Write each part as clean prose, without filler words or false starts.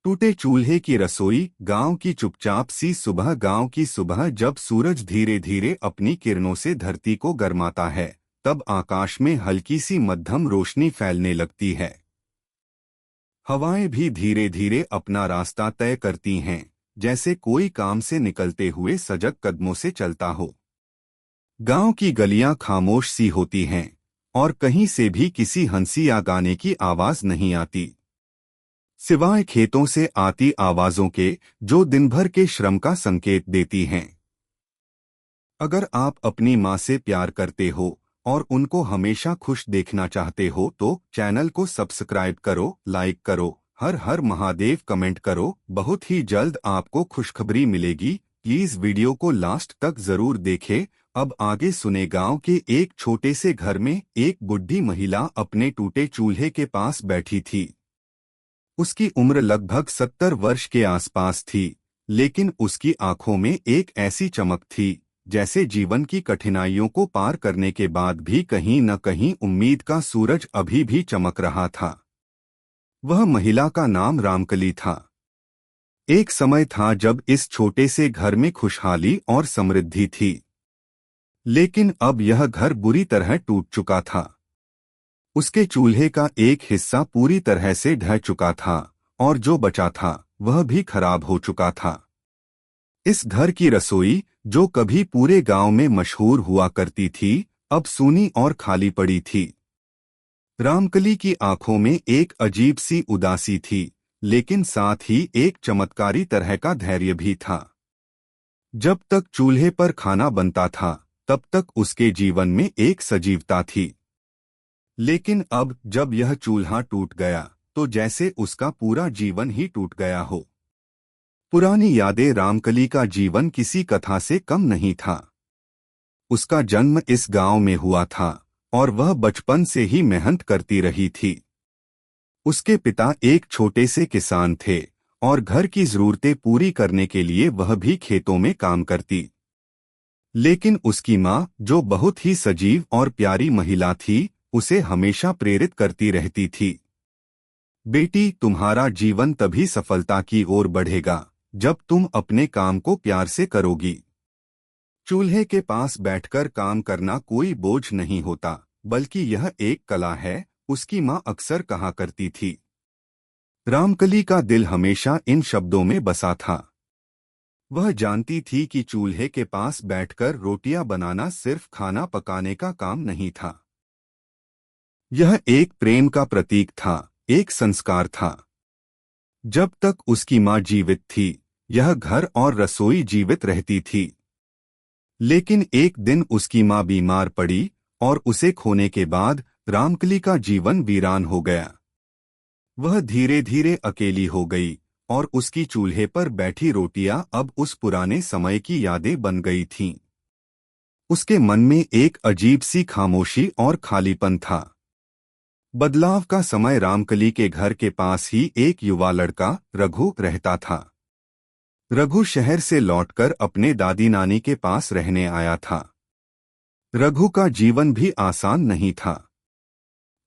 टूटे चूल्हे की रसोई। गांव की चुपचाप सी सुबह। गांव की सुबह जब सूरज धीरे धीरे अपनी किरणों से धरती को गरमाता है, तब आकाश में हल्की सी मध्यम रोशनी फैलने लगती है। हवाएं भी धीरे धीरे अपना रास्ता तय करती हैं, जैसे कोई काम से निकलते हुए सजग कदमों से चलता हो। गांव की गलियां खामोश सी होती हैं और कहीं से भी किसी हंसी या गाने की आवाज नहीं आती, सिवाय खेतों से आती आवाजों के, जो दिन भर के श्रम का संकेत देती हैं। अगर आप अपनी माँ से प्यार करते हो और उनको हमेशा खुश देखना चाहते हो तो चैनल को सब्सक्राइब करो, लाइक करो, हर हर महादेव कमेंट करो। बहुत ही जल्द आपको खुशखबरी मिलेगी। प्लीज वीडियो को लास्ट तक जरूर देखें। अब आगे सुने। गांव के एक छोटे से घर में एक बुढ़ी महिला अपने टूटे चूल्हे के पास बैठी थी। उसकी उम्र लगभग 70 वर्ष के आसपास थी, लेकिन उसकी आंखों में एक ऐसी चमक थी जैसे जीवन की कठिनाइयों को पार करने के बाद भी कहीं न कहीं उम्मीद का सूरज अभी भी चमक रहा था। वह महिला का नाम रामकली था। एक समय था जब इस छोटे से घर में खुशहाली और समृद्धि थी, लेकिन अब यह घर बुरी तरह टूट चुका था। उसके चूल्हे का एक हिस्सा पूरी तरह से ढह चुका था और जो बचा था वह भी खराब हो चुका था। इस घर की रसोई, जो कभी पूरे गांव में मशहूर हुआ करती थी, अब सूनी और खाली पड़ी थी। रामकली की आंखों में एक अजीब सी उदासी थी, लेकिन साथ ही एक चमत्कारी तरह का धैर्य भी था। जब तक चूल्हे पर खाना बनता था, तब तक उसके जीवन में एक सजीवता थी, लेकिन अब जब यह चूल्हा टूट गया तो जैसे उसका पूरा जीवन ही टूट गया हो। पुरानी यादें। रामकली का जीवन किसी कथा से कम नहीं था। उसका जन्म इस गांव में हुआ था और वह बचपन से ही मेहनत करती रही थी। उसके पिता एक छोटे से किसान थे और घर की जरूरतें पूरी करने के लिए वह भी खेतों में काम करती। लेकिन उसकी माँ, जो बहुत ही सजीव और प्यारी महिला थी, उसे हमेशा प्रेरित करती रहती थी। बेटी, तुम्हारा जीवन तभी सफलता की ओर बढ़ेगा जब तुम अपने काम को प्यार से करोगी। चूल्हे के पास बैठकर काम करना कोई बोझ नहीं होता, बल्कि यह एक कला है, उसकी माँ अक्सर कहा करती थी। रामकली का दिल हमेशा इन शब्दों में बसा था। वह जानती थी कि चूल्हे के पास बैठकर रोटियां बनाना सिर्फ खाना पकाने का काम नहीं था। यह एक प्रेम का प्रतीक था, एक संस्कार था। जब तक उसकी माँ जीवित थी, यह घर और रसोई जीवित रहती थी। लेकिन एक दिन उसकी माँ बीमार पड़ी और उसे खोने के बाद रामकली का जीवन वीरान हो गया। वह धीरे धीरे अकेली हो गई और उसकी चूल्हे पर बैठी रोटियां अब उस पुराने समय की यादें बन गई थीं। उसके मन में एक अजीब सी खामोशी और खालीपन था। बदलाव का समय। रामकली के घर के पास ही एक युवा लड़का रघु रहता था। रघु शहर से लौटकर अपने दादी नानी के पास रहने आया था। रघु का जीवन भी आसान नहीं था।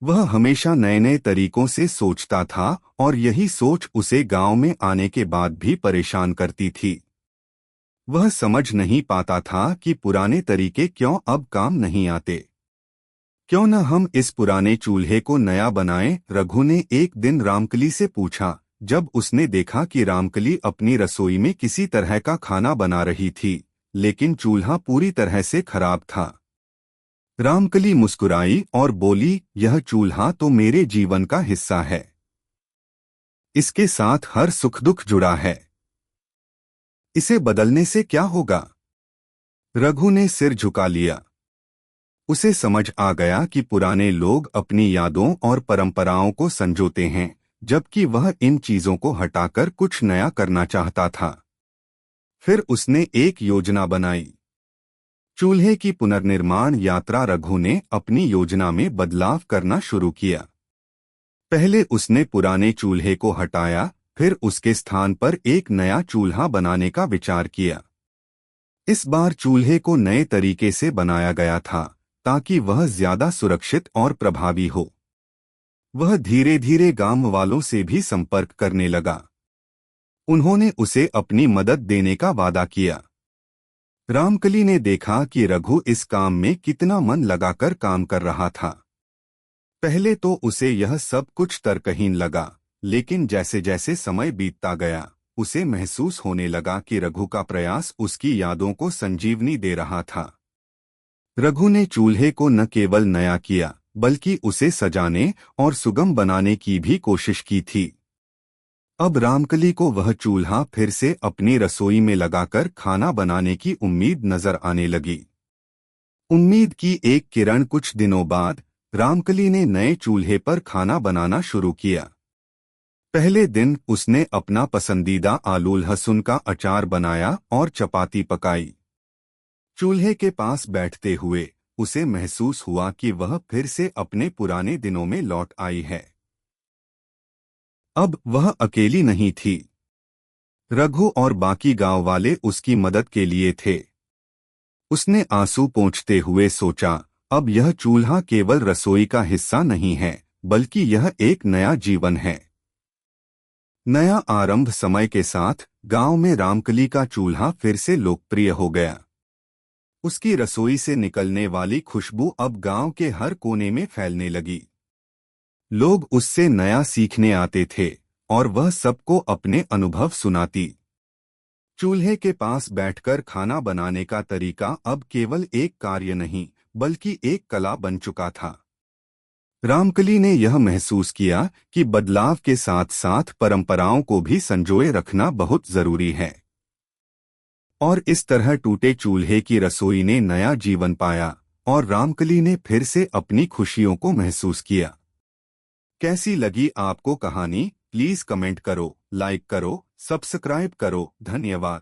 वह हमेशा नए नए तरीकों से सोचता था और यही सोच उसे गांव में आने के बाद भी परेशान करती थी। वह समझ नहीं पाता था कि पुराने तरीके क्यों अब काम नहीं आते। क्यों न हम इस पुराने चूल्हे को नया बनाएं? रघु ने एक दिन रामकली से पूछा, जब उसने देखा कि रामकली अपनी रसोई में किसी तरह का खाना बना रही थी, लेकिन चूल्हा पूरी तरह से खराब था। रामकली मुस्कुराई और बोली, यह चूल्हा तो मेरे जीवन का हिस्सा है। इसके साथ हर सुख दुख जुड़ा है। इसे बदलने से क्या होगा? रघु ने सिर झुका लिया। उसे समझ आ गया कि पुराने लोग अपनी यादों और परंपराओं को संजोते हैं, जबकि वह इन चीजों को हटाकर कुछ नया करना चाहता था। फिर उसने एक योजना बनाई। चूल्हे की पुनर्निर्माण यात्रा। रघु ने अपनी योजना में बदलाव करना शुरू किया। पहले उसने पुराने चूल्हे को हटाया, फिर उसके स्थान पर एक नया चूल्हा बनाने का विचार किया। इस बार चूल्हे को नए तरीके से बनाया गया था ताकि वह ज्यादा सुरक्षित और प्रभावी हो। वह धीरे धीरे गांव वालों से भी संपर्क करने लगा। उन्होंने उसे अपनी मदद देने का वादा किया। रामकली ने देखा कि रघु इस काम में कितना मन लगाकर काम कर रहा था। पहले तो उसे यह सब कुछ तर्कहीन लगा, लेकिन जैसे जैसे समय बीतता गया उसे महसूस होने लगा कि रघु का प्रयास उसकी यादों को संजीवनी दे रहा था। रघु ने चूल्हे को न केवल नया किया बल्कि उसे सजाने और सुगम बनाने की भी कोशिश की थी। अब रामकली को वह चूल्हा फिर से अपनी रसोई में लगाकर खाना बनाने की उम्मीद नजर आने लगी। उम्मीद की एक किरण। कुछ दिनों बाद रामकली ने नए चूल्हे पर खाना बनाना शुरू किया। पहले दिन उसने अपना पसंदीदा आलू लहसुन का अचार बनाया और चपाती पकाई। चूल्हे के पास बैठते हुए उसे महसूस हुआ कि वह फिर से अपने पुराने दिनों में लौट आई है। अब वह अकेली नहीं थी। रघु और बाकी गांव वाले उसकी मदद के लिए थे। उसने आंसू पोंछते हुए सोचा, अब यह चूल्हा केवल रसोई का हिस्सा नहीं है, बल्कि यह एक नया जीवन है। नया आरंभ। समय के साथ गांव में रामकली का चूल्हा फिर से लोकप्रिय हो गया। उसकी रसोई से निकलने वाली खुशबू अब गांव के हर कोने में फैलने लगी। लोग उससे नया सीखने आते थे और वह सबको अपने अनुभव सुनाती। चूल्हे के पास बैठकर खाना बनाने का तरीका अब केवल एक कार्य नहीं बल्कि एक कला बन चुका था। रामकली ने यह महसूस किया कि बदलाव के साथ साथ परंपराओं को भी संजोए रखना बहुत जरूरी है। और इस तरह टूटे चूल्हे की रसोई ने नया जीवन पाया और रामकली ने फिर से अपनी खुशियों को महसूस किया। कैसी लगी आपको कहानी? प्लीज कमेंट करो, लाइक करो, सब्सक्राइब करो। धन्यवाद।